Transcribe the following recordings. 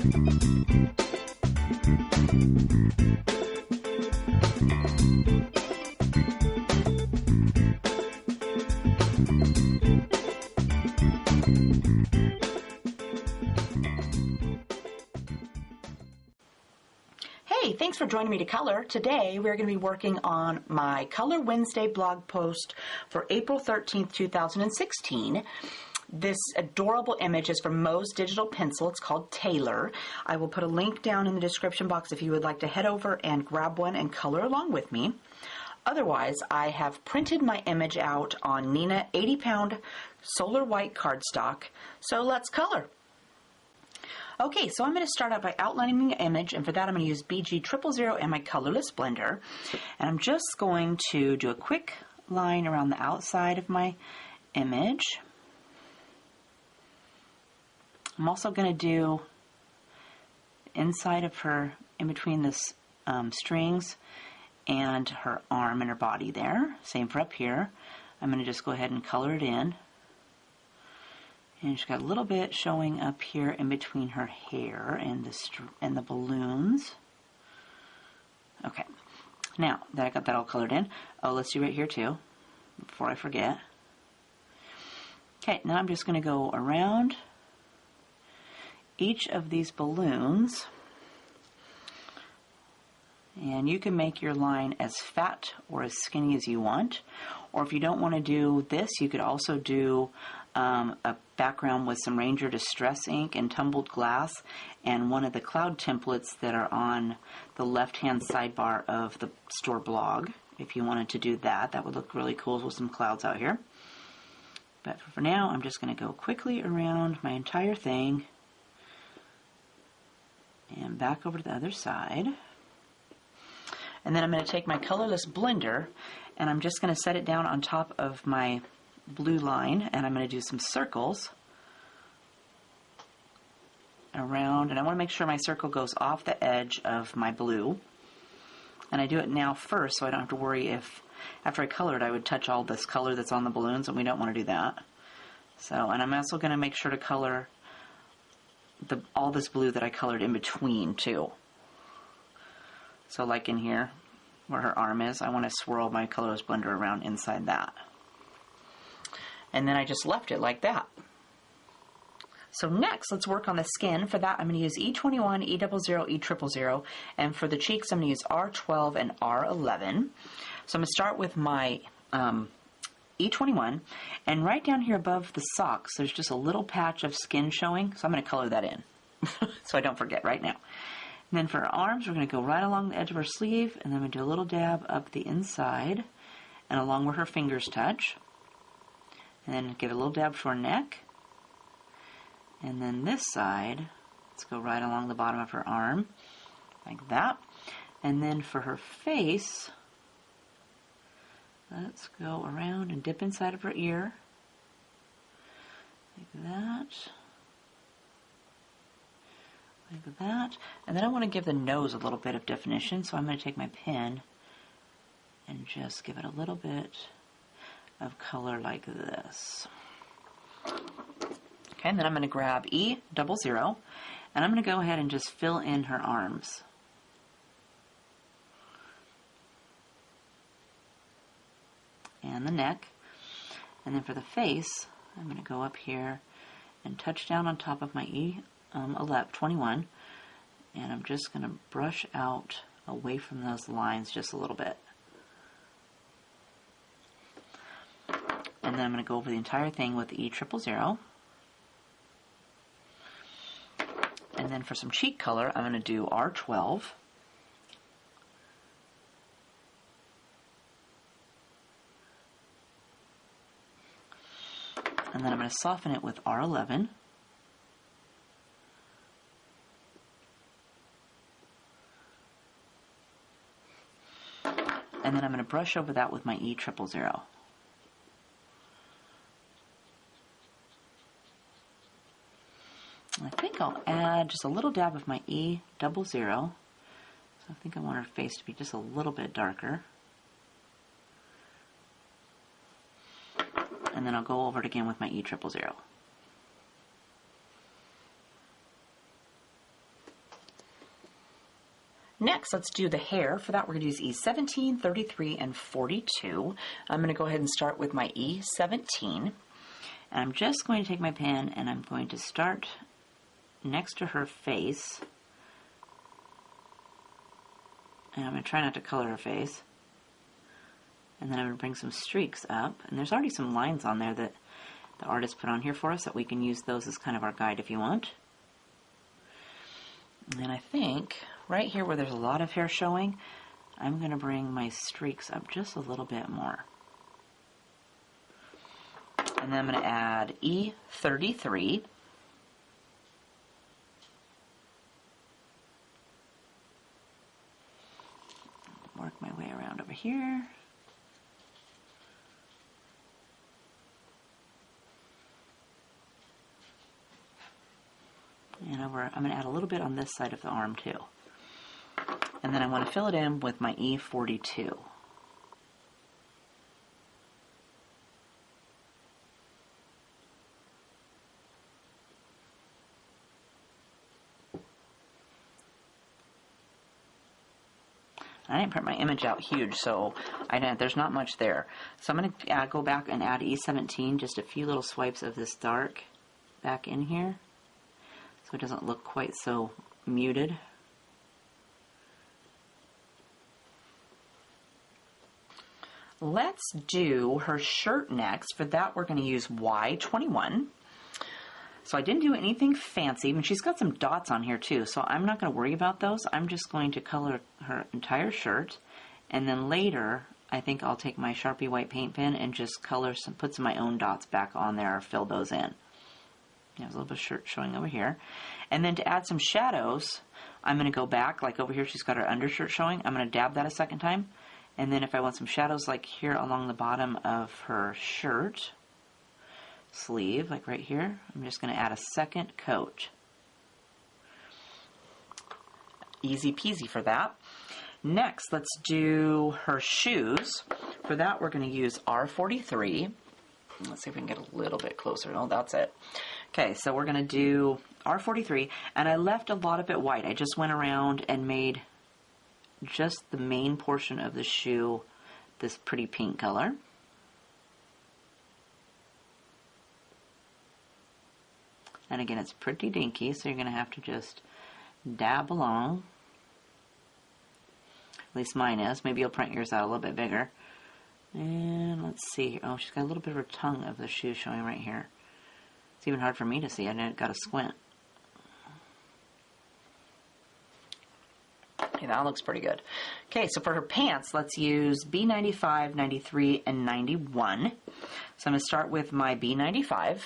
Hey, thanks for joining me to color. Today we're going to be working on my Color Wednesday blog post for April 13th, 2016. This adorable image is from Mo's Digital Pencil. It's called Taylor. I will put a link down in the description box if you would like to head over and grab one and color along with me. Otherwise, I have printed my image out on Neenah 80-pound solar white cardstock. So let's color. Okay, so I'm going to start out by outlining the image, and for that I'm going to use BG000 and my colorless blender. And I'm just going to do a quick line around the outside of my image. I'm also going to do inside of her, in between this strings and her arm and her body there. Same for up here. I'm going to just go ahead and color it in. And she's got a little bit showing up here in between her hair and the balloons. Okay, now that I got that all colored in, let's do right here too, before I forget. Okay, now I'm just going to go around each of these balloons, and you can make your line as fat or as skinny as you want. Or if you don't want to do this, you could also do a background with some Ranger Distress ink and tumbled glass and one of the cloud templates that are on the left-hand sidebar of the store blog. If you wanted to do that, that would look really cool with some clouds out here. But for now, I'm just going to go quickly around my entire thing and back over to the other side. And then I'm going to take my colorless blender and I'm just going to set it down on top of my blue line, and I'm going to do some circles around, and I want to make sure my circle goes off the edge of my blue. And I do it now first so I don't have to worry if after I color it I would touch all this color that's on the balloons, and we don't want to do that. So, and I'm also going to make sure to color all this blue that I colored in between too. So like in here where her arm is, I want to swirl my colorless blender around inside that. And then I just left it like that. So next, let's work on the skin. For that, I'm going to use E21, E00, E000, and for the cheeks, I'm going to use R12 and R11. So I'm going to start with my E21, and right down here above the socks, there's just a little patch of skin showing, so I'm going to color that in, so I don't forget right now. And then for her arms, we're going to go right along the edge of her sleeve, and then we do a little dab up the inside, and along where her fingers touch. And then give a little dab to her neck. And then this side, let's go right along the bottom of her arm, like that. And then for her face, let's go around and dip inside of her ear, like that. Like that. And then I want to give the nose a little bit of definition, so I'm going to take my pen and just give it a little bit of color like this. Okay, and then I'm going to grab E00, and I'm going to go ahead and just fill in her arms. And the neck. And then for the face, I'm going to go up here and touch down on top of my E21, and I'm just going to brush out away from those lines just a little bit. And then I'm going to go over the entire thing with E000. And then for some cheek color, I'm going to do R12. And then I'm going to soften it with R11. And then I'm going to brush over that with my E000. I think I'll add just a little dab of my E00. So I think I want her face to be just a little bit darker. And then I'll go over it again with my E00. Next, let's do the hair. For that, we're going to use E17, 33, and 42. I'm going to go ahead and start with my E17. And I'm just going to take my pen and I'm going to start next to her face. And I'm going to try not to color her face. And then I'm going to bring some streaks up. And there's already some lines on there that the artist put on here for us that we can use those as kind of our guide if you want. And I think right here where there's a lot of hair showing, I'm going to bring my streaks up just a little bit more. And then I'm going to add E33. Work my way around over here. And I'm going to add a little bit on this side of the arm too. And then I want to fill it in with my E42. I didn't print my image out huge, so there's not much there. So I'm going to go back and add E17, just a few little swipes of this dark back in here, so it doesn't look quite so muted. Let's do her shirt next. For that, we're going to use Y21. So I didn't do anything fancy, and she's got some dots on here too, so I'm not going to worry about those. I'm just going to color her entire shirt, and then later I think I'll take my Sharpie white paint pen and just put some of my own dots back on there, or fill those in. There's a little bit of shirt showing over here. And then to add some shadows, I'm going to go back, like over here she's got her undershirt showing. I'm going to dab that a second time, and then if I want some shadows like here along the bottom of her shirt sleeve, like right here, I'm just going to add a second coat. Easy peasy for that. Next, let's do her shoes. For that, we're going to use R43. Let's see if we can get a little bit closer. Oh, that's it. Okay, so we're going to do R43, and I left a lot of it white. I just went around and made just the main portion of the shoe this pretty pink color. And again, it's pretty dinky, so you're going to have to just dab along. At least mine is. Maybe you'll print yours out a little bit bigger. And let's see. Oh, she's got a little bit of her tongue of the shoe showing right here. It's even hard for me to see. I got to squint. Okay, that looks pretty good. Okay, so for her pants, let's use B95, 93, and 91. So I'm going to start with my B95.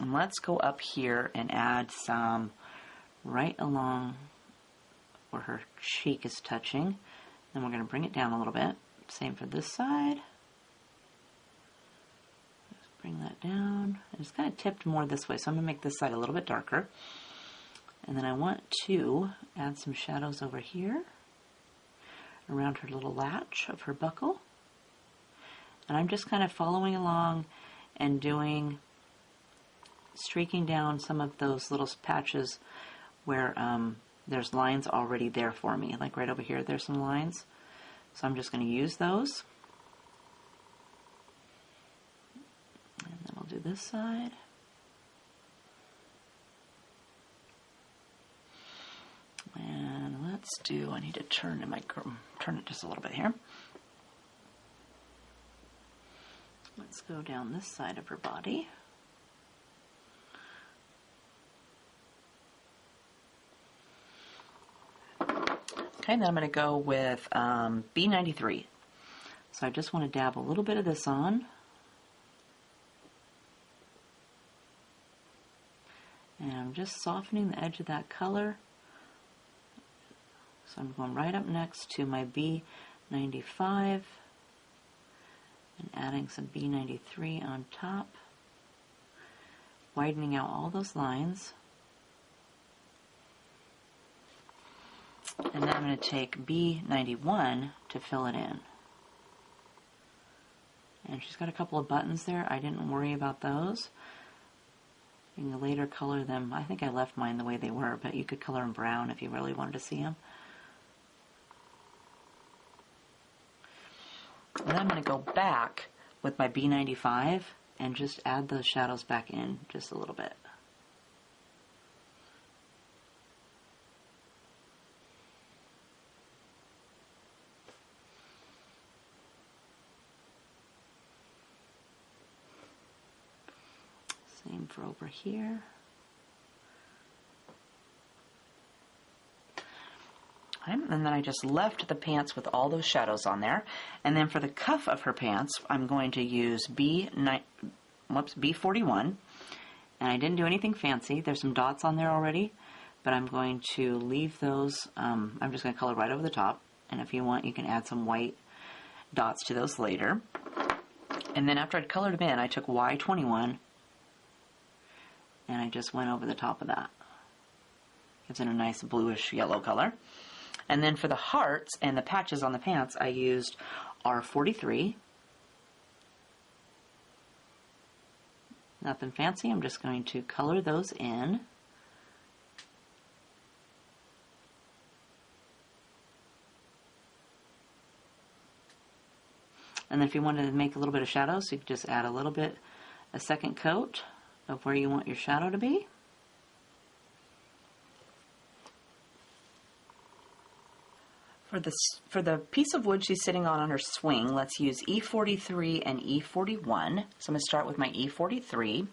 And let's go up here and add some right along where her cheek is touching. Then we're going to bring it down a little bit. Same for this side. Just bring that down. It's kind of tipped more this way, so I'm going to make this side a little bit darker. And then I want to add some shadows over here around her little latch of her buckle. And I'm just kind of following along and streaking down some of those little patches where there's lines already there for me. Like right over here, there's some lines. So I'm just going to use those. And then I'll do this side. And let's do, I need to turn it just a little bit here. Let's go down this side of her body. Okay, then I'm going to go with B93. So I just want to dab a little bit of this on. And I'm just softening the edge of that color. So I'm going right up next to my B95 and adding some B93 on top, widening out all those lines. And then I'm going to take B91 to fill it in. And she's got a couple of buttons there. I didn't worry about those. You can later color them. I think I left mine the way they were, but you could color them brown if you really wanted to see them. then I'm going to go back with my B95 and just add those shadows back in just a little bit. Same for over here. And then I just left the pants with all those shadows on there. And then for the cuff of her pants, I'm going to use B41. And I didn't do anything fancy. There's some dots on there already, but I'm going to leave those. I'm just going to color right over the top. And if you want, you can add some white dots to those later. And then after I'd colored them in, I took Y21 and I just went over the top of that. Gives it a nice bluish yellow color. And then for the hearts and the patches on the pants, I used R43. Nothing fancy, I'm just going to color those in. And then if you wanted to make a little bit of shadows, you could just add a second coat of where you want your shadow to be. For the piece of wood she's sitting on her swing, let's use E43 and E41. So I'm going to start with my E43,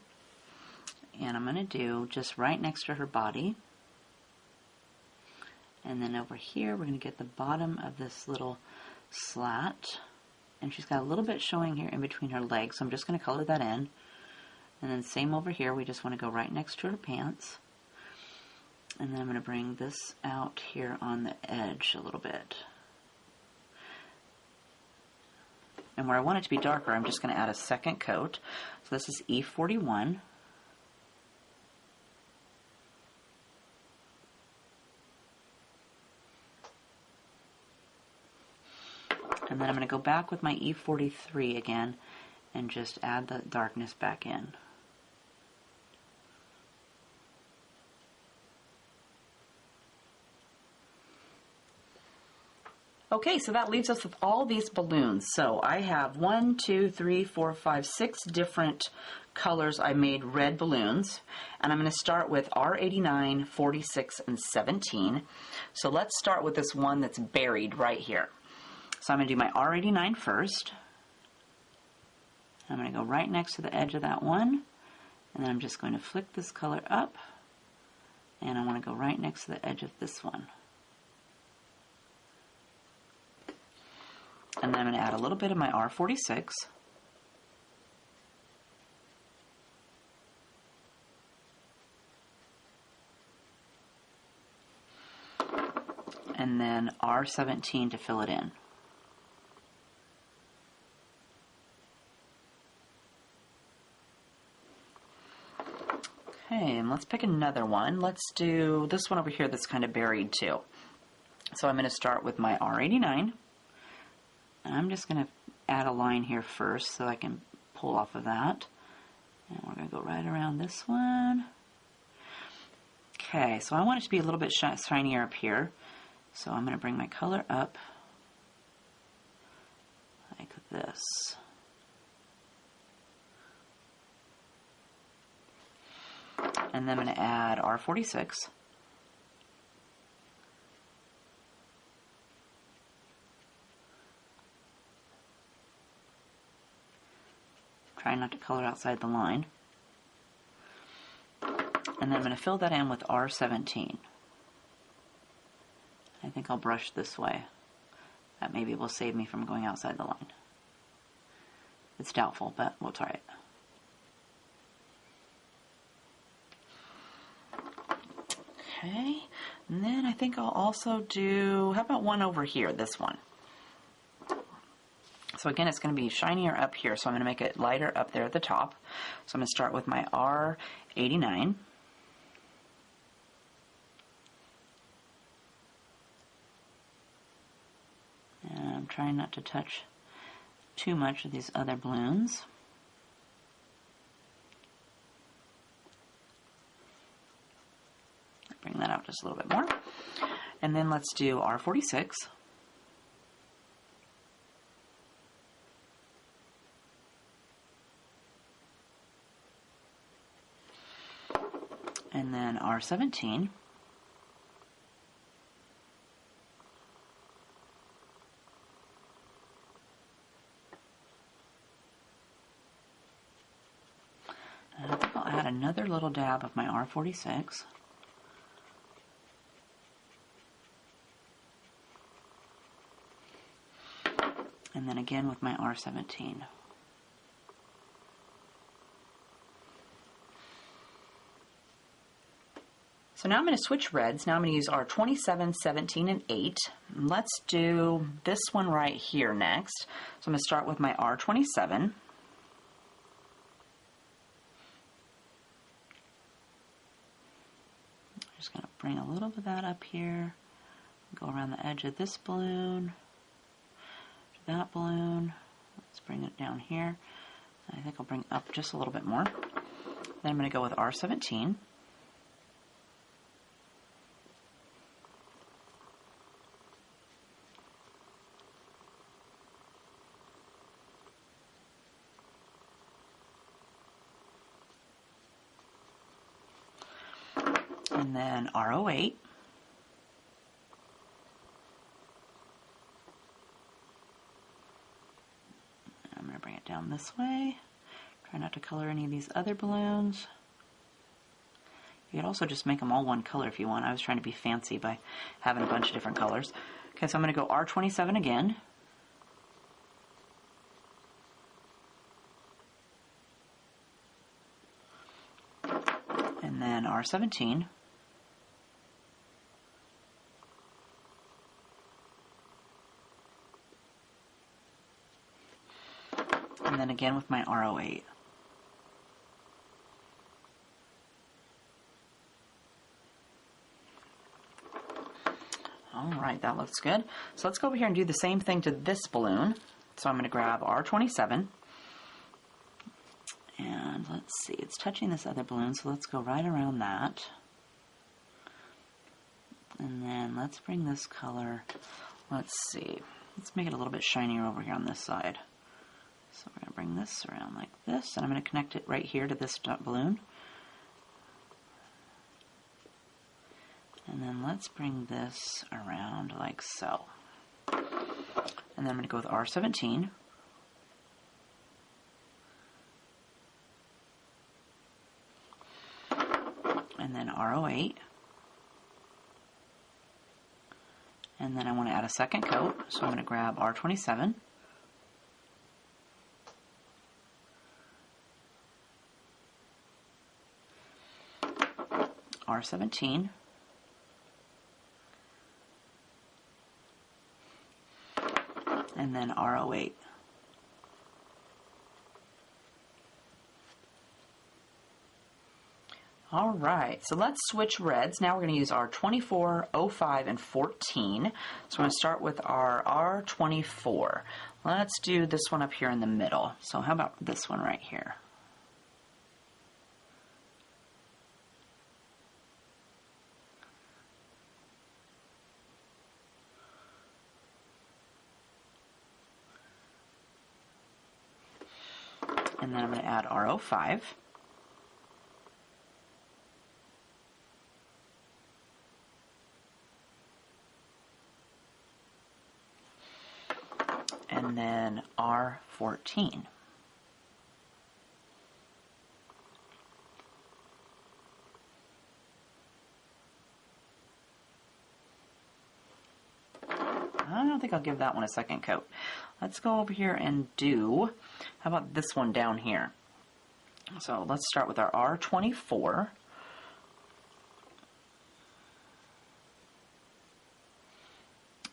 and I'm going to do just right next to her body. And then over here, we're going to get the bottom of this little slat. And she's got a little bit showing here in between her legs, so I'm just going to color that in. And then same over here, we just want to go right next to her pants. And then I'm going to bring this out here on the edge a little bit. And where I want it to be darker, I'm just going to add a second coat. So this is E41. And then I'm going to go back with my E43 again and just add the darkness back in. Okay, so that leaves us with all these balloons. So I have 1, 2, 3, 4, 5, 6 different colors. I made red balloons, and I'm going to start with R89, 46, and 17. So let's start with this one that's buried right here. So I'm going to do my R89 first. I'm going to go right next to the edge of that one, and then I'm just going to flick this color up, and I want to go right next to the edge of this one. And then I'm going to add a little bit of my R46. And then R17 to fill it in. Okay, and let's pick another one. Let's do this one over here that's kind of buried too. So I'm going to start with my R89. And I'm just going to add a line here first so I can pull off of that. And we're going to go right around this one. Okay, so I want it to be a little bit shinier up here. So I'm going to bring my color up like this. And then I'm going to add R46. Try not to color outside the line. And then I'm going to fill that in with R17. I think I'll brush this way. That maybe will save me from going outside the line. It's doubtful, but we'll try it. Okay, and then I think I'll also do, how about one over here, this one. So again, it's going to be shinier up here, so I'm going to make it lighter up there at the top. So I'm going to start with my R89. And I'm trying not to touch too much of these other balloons. Bring that out just a little bit more. And then let's do R46. then R17. And I think I'll add another little dab of my R46. And then again with my R17. So now I'm going to switch reds. Now I'm going to use R27, 17, and 8. Let's do this one right here next. So I'm going to start with my R27. I'm just going to bring a little bit of that up here. Go around the edge of this balloon, that balloon. Let's bring it down here. I think I'll bring up just a little bit more. Then I'm going to go with R17. And then R08. I'm going to bring it down this way. Try not to color any of these other balloons. You could also just make them all one color if you want. I was trying to be fancy by having a bunch of different colors. Okay, so I'm going to go R27 again. And then R17. And then again with my R08. Alright, that looks good. So let's go over here and do the same thing to this balloon. So I'm going to grab R27. And let's see, it's touching this other balloon, so let's go right around that. And then let's bring this color, let's see, let's make it a little bit shinier over here on this side. So we're going to bring this around like this, and I'm going to connect it right here to this balloon. And then let's bring this around like so. And then I'm going to go with R17. And then R08. And then I want to add a second coat, so I'm going to grab R27. R17. And then R08. All right, so let's switch reds. Now we're going to use our 24, 05, and 14. So I'm going to start with our R24. Let's do this one up here in the middle. So how about this one right here? And then I'm going to add R05. And then R14. I don't think I'll give that one a second coat. Let's go over here and do, how about this one down here? So let's start with our R24.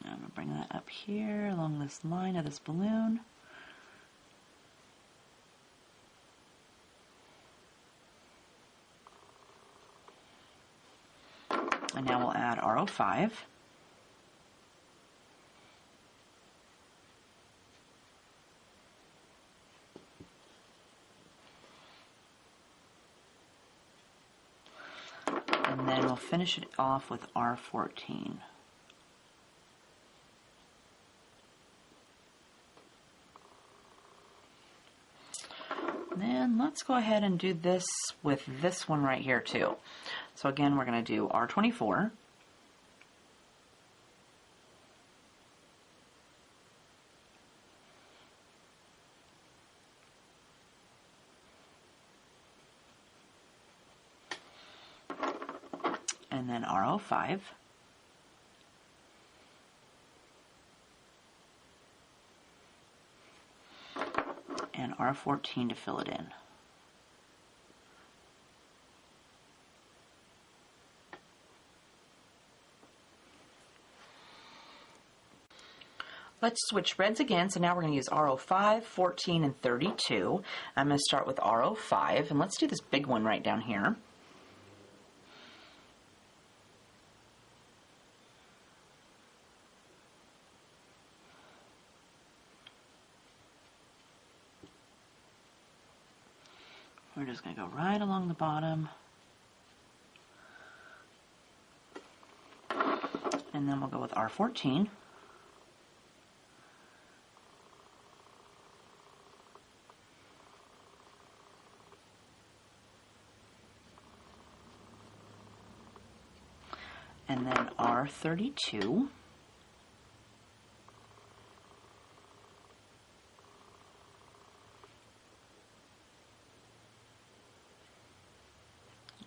I'm going to bring that up here along this line of this balloon. And now we'll add R05. And then we'll finish it off with R14. Then let's go ahead and do this with this one right here too. So again, we're going to do R24. And then R05. And R14 to fill it in. Let's switch reds again. So now we're going to use R05, 14, and 32. I'm going to start with R05, and let's do this big one right down here. We're just going to go right along the bottom. And then we'll go with R14. And then R32.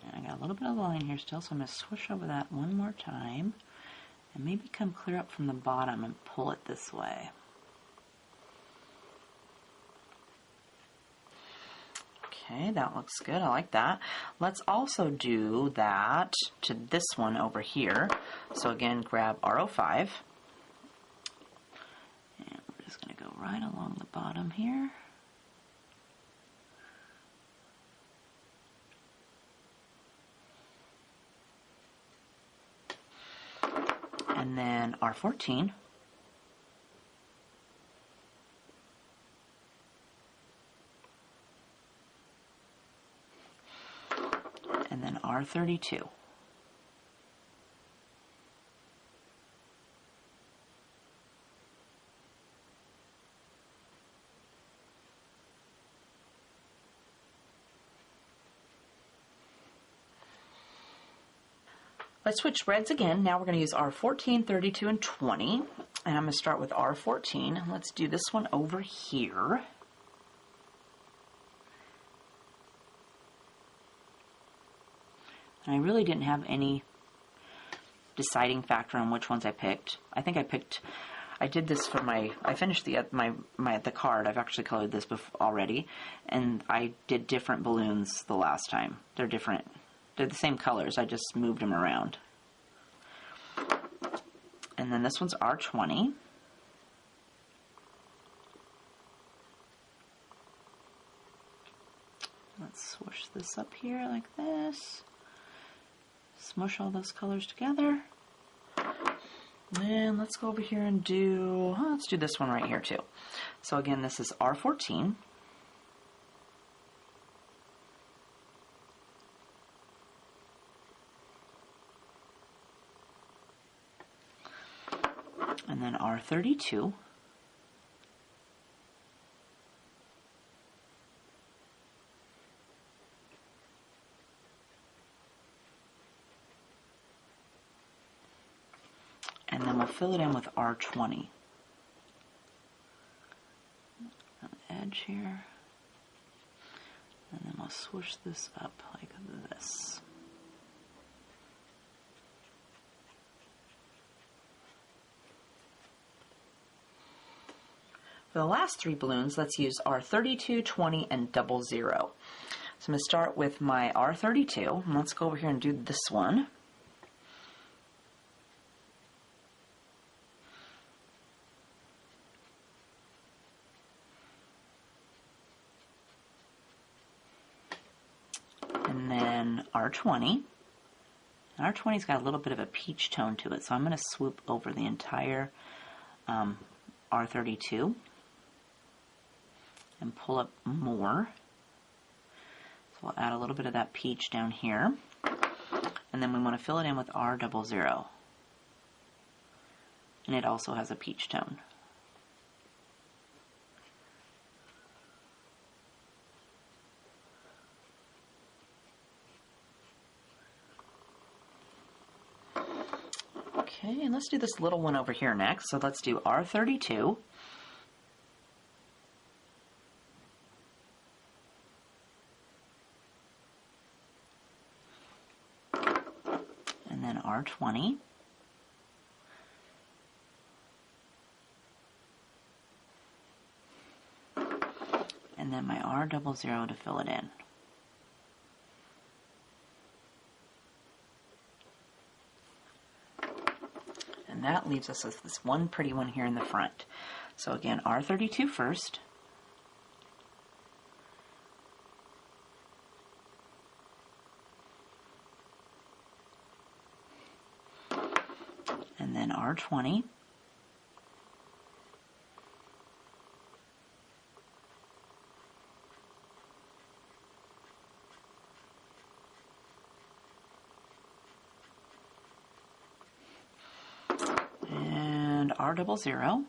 And I got a little bit of line here still, so I'm going to swoosh over that one more time. And maybe come clear up from the bottom and pull it this way. Okay, that looks good. I like that. Let's also do that to this one over here. So again, grab R05. And we're just going to go right along the bottom here. And then R14. And then R32. Let's switch reds again. Now we're going to use R14, 32, and 20. And I'm going to start with R14. Let's do this one over here. And I really didn't have any deciding factor on which ones I picked. I think I did this for I finished the card. I've actually colored this already. And I did different balloons the last time. They're different. They're the same colors, I just moved them around. And then this one's R20. Let's swoosh this up here like this. Smush all those colors together. And let's go over here and let's do this one right here too. So again, this is R14. And then R32. And then we'll fill it in with R20. On the edge here. And then we'll swoosh this up like this. For the last three balloons, let's use R32, 20, and 00. So I'm going to start with my R32, and let's go over here and do this one. And then R20. And R20's got a little bit of a peach tone to it, so I'm going to swoop over the entire R32. And pull up more. So we'll add a little bit of that peach down here. And then we want to fill it in with R00. And it also has a peach tone. Okay, and let's do this little one over here next. So let's do R32. And then R20. And then my R00 to fill it in. And that leaves us with this one pretty one here in the front. So again, R32 first. And then R20. And R00.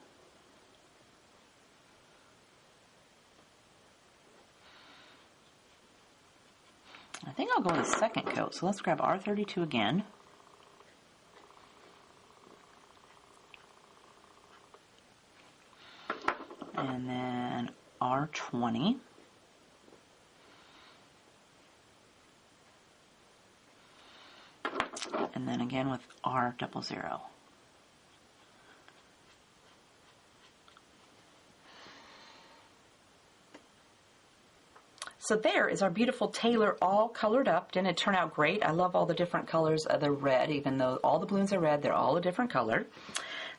I think I'll go with a second coat, so let's grab R32 again. And then R20. And then again with R00. So there is our beautiful tailor all colored up. Didn't it turn out great? I love all the different colors of the red. Even though all the balloons are red, they're all a different color.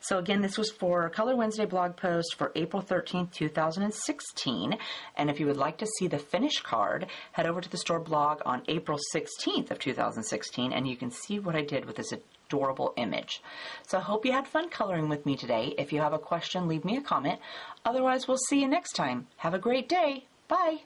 So again, this was for Color Wednesday blog post for April 13th, 2016. And if you would like to see the finished card, head over to the store blog on April 16th of 2016, and you can see what I did with this adorable image. So I hope you had fun coloring with me today. If you have a question, leave me a comment. Otherwise, we'll see you next time. Have a great day. Bye.